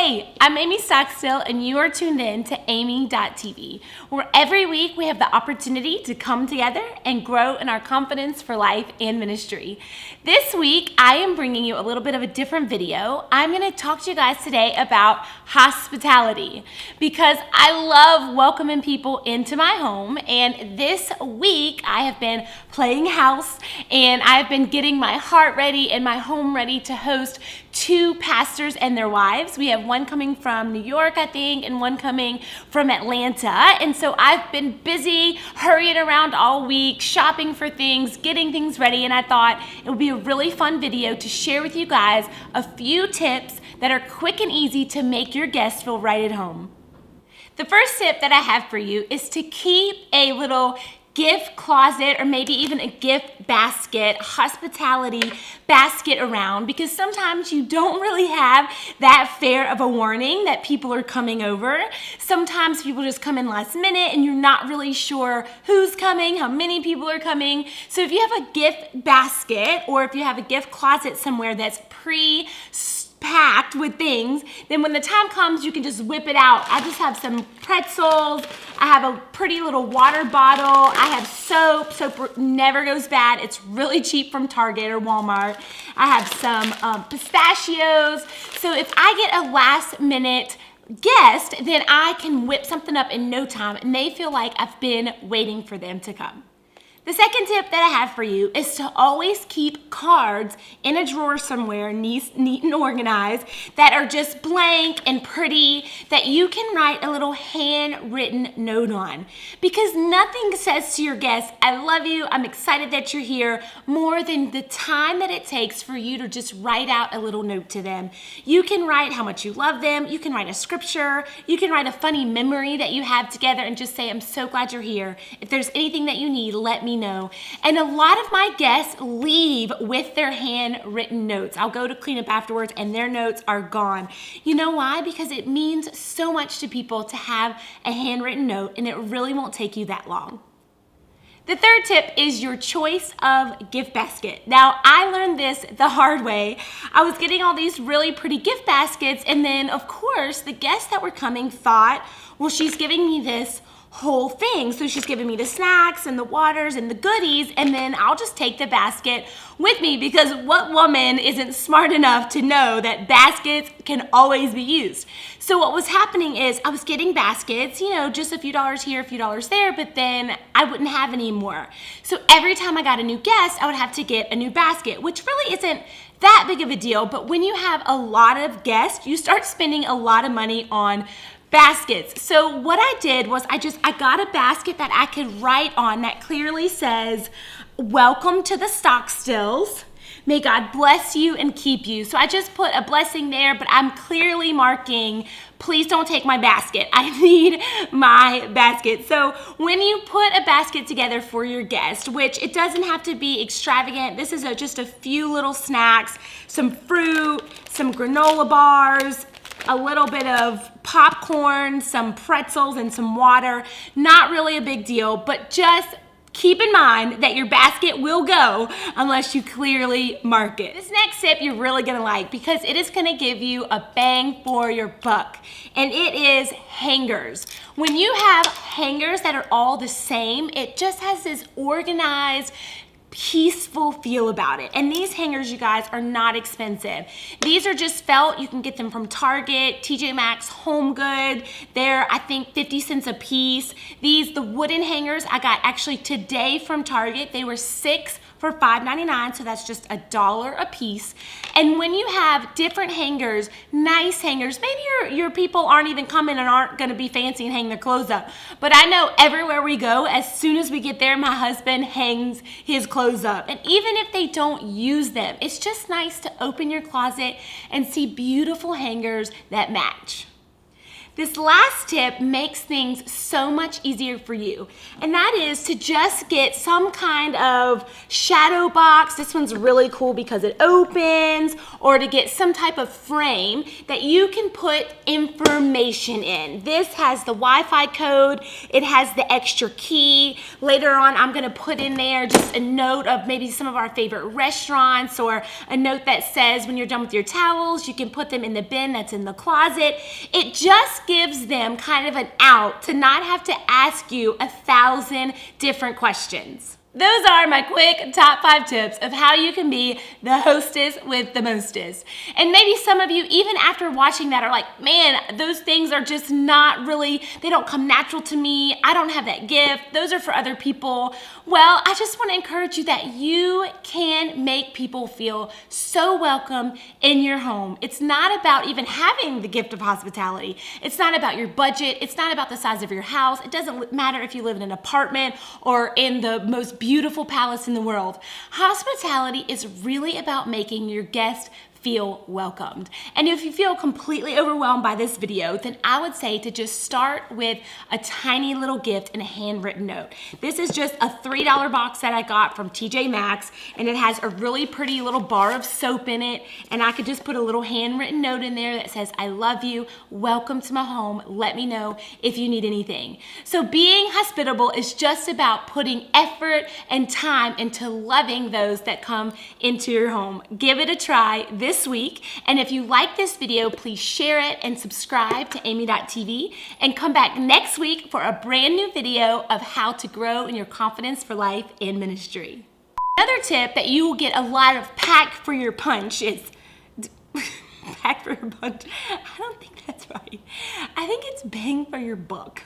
Hey, I'm Amy Stockstill, and you are tuned in to Amy.tv, where every week we have the opportunity to come together and grow in our confidence for life and ministry. This week, I am bringing you a little bit of a different video. I'm going to talk to you guys today about hospitality, because I love welcoming people into my home, and this week I have been playing house, and I've been getting my heart ready and my home ready to host two pastors and their wives. We have one coming from New York, I think, and one coming from Atlanta. And so I've been busy hurrying around all week, shopping for things, getting things ready, and I thought it would be a really fun video to share with you guys a few tips that are quick and easy to make your guests feel right at home. The first tip that I have for you is to keep a little gift closet or maybe even a gift basket, hospitality basket around, because sometimes you don't really have that fair of a warning that people are coming over. Sometimes people just come in last minute and you're not really sure who's coming, how many people are coming. So if you have a gift basket or if you have a gift closet somewhere that's packed with things, then when the time comes, you can just whip it out. I just have some pretzels. I have a pretty little water bottle. I have soap. Soap never goes bad. It's really cheap from Target or Walmart. I have some pistachios. So if I get a last minute guest, then I can whip something up in no time and they feel like I've been waiting for them to come. The second tip that I have for you is to always keep cards in a drawer somewhere, neat and organized, that are just blank and pretty, that you can write a little handwritten note on. Because nothing says to your guests, I love you, I'm excited that you're here, more than the time that it takes for you to just write out a little note to them. You can write how much you love them, you can write a scripture, you can write a funny memory that you have together and just say, I'm so glad you're here. If there's anything that you need, let me know. And a lot of my guests leave with their handwritten notes. I'll go to clean up afterwards and their notes are gone. You know why? Because it means so much to people to have a handwritten note, and it really won't take you that long. The third tip is your choice of gift basket. Now, I learned this the hard way. I was getting all these really pretty gift baskets, and then of course the guests that were coming thought, well, she's giving me this whole thing. So she's giving me the snacks and the waters and the goodies, and then I'll just take the basket with me, because what woman isn't smart enough to know that baskets can always be used? So what was happening is I was getting baskets, just a few dollars here, a few dollars there, but then I wouldn't have any more. So every time I got a new guest, I would have to get a new basket, which really isn't that big of a deal. But when you have a lot of guests, you start spending a lot of money on baskets. So what I did was I got a basket that I could write on that clearly says, welcome to the Stockstills. May God bless you and keep you. So I just put a blessing there, but I'm clearly marking, please don't take my basket. I need my basket. So when you put a basket together for your guest, which it doesn't have to be extravagant, this is just a few little snacks, some fruit, some granola bars, a little bit of popcorn, some pretzels, and some water. Not really a big deal, but just keep in mind that your basket will go unless you clearly mark it. This next tip you're really gonna like, because it is gonna give you a bang for your buck, and it is hangers. When you have hangers that are all the same, it just has this organized, peaceful feel about it. And these hangers, you guys, are not expensive. These are just felt. You can get them from Target, TJ Maxx, Home Good. They're, I think, 50 cents a piece. The wooden hangers I got actually today from Target. They were 6 for $5.99, so that's just $1 a piece. And when you have different hangers, nice hangers, maybe your people aren't even coming and aren't gonna be fancy and hang their clothes up. But I know everywhere we go, as soon as we get there, my husband hangs his clothes up. And even if they don't use them, it's just nice to open your closet and see beautiful hangers that match. This last tip makes things so much easier for you, and that is to just get some kind of shadow box. This one's really cool because it opens, or to get some type of frame that you can put information in. This has the Wi-Fi code, it has the extra key. Later on, I'm gonna put in there just a note of maybe some of our favorite restaurants, or a note that says when you're done with your towels, you can put them in the bin that's in the closet. It just gives them kind of an out to not have to ask you 1,000 different questions. Those are my quick top 5 tips of how you can be the hostess with the mostest. And maybe some of you, even after watching that, are like, man, those things are just not really, they don't come natural to me. I don't have that gift. Those are for other people. Well, I just want to encourage you that you can make people feel so welcome in your home. It's not about even having the gift of hospitality. It's not about your budget. It's not about the size of your house. It doesn't matter if you live in an apartment or in the most beautiful palace in the world. Hospitality is really about making your guests feel welcomed. And if you feel completely overwhelmed by this video, then I would say to just start with a tiny little gift and a handwritten note. This is just a $3 box that I got from TJ Maxx, and it has a really pretty little bar of soap in it, and I could just put a little handwritten note in there that says, I love you, welcome to my home, let me know if you need anything. So being hospitable is just about putting effort and time into loving those that come into your home. Give it a try this week, and if you like this video, please share it and subscribe to Amy.tv, and come back next week for a brand new video of how to grow in your confidence for life and ministry. Another tip that you will get a lot of pack for your punch is pack for your punch. I don't think that's right. I think it's bang for your buck.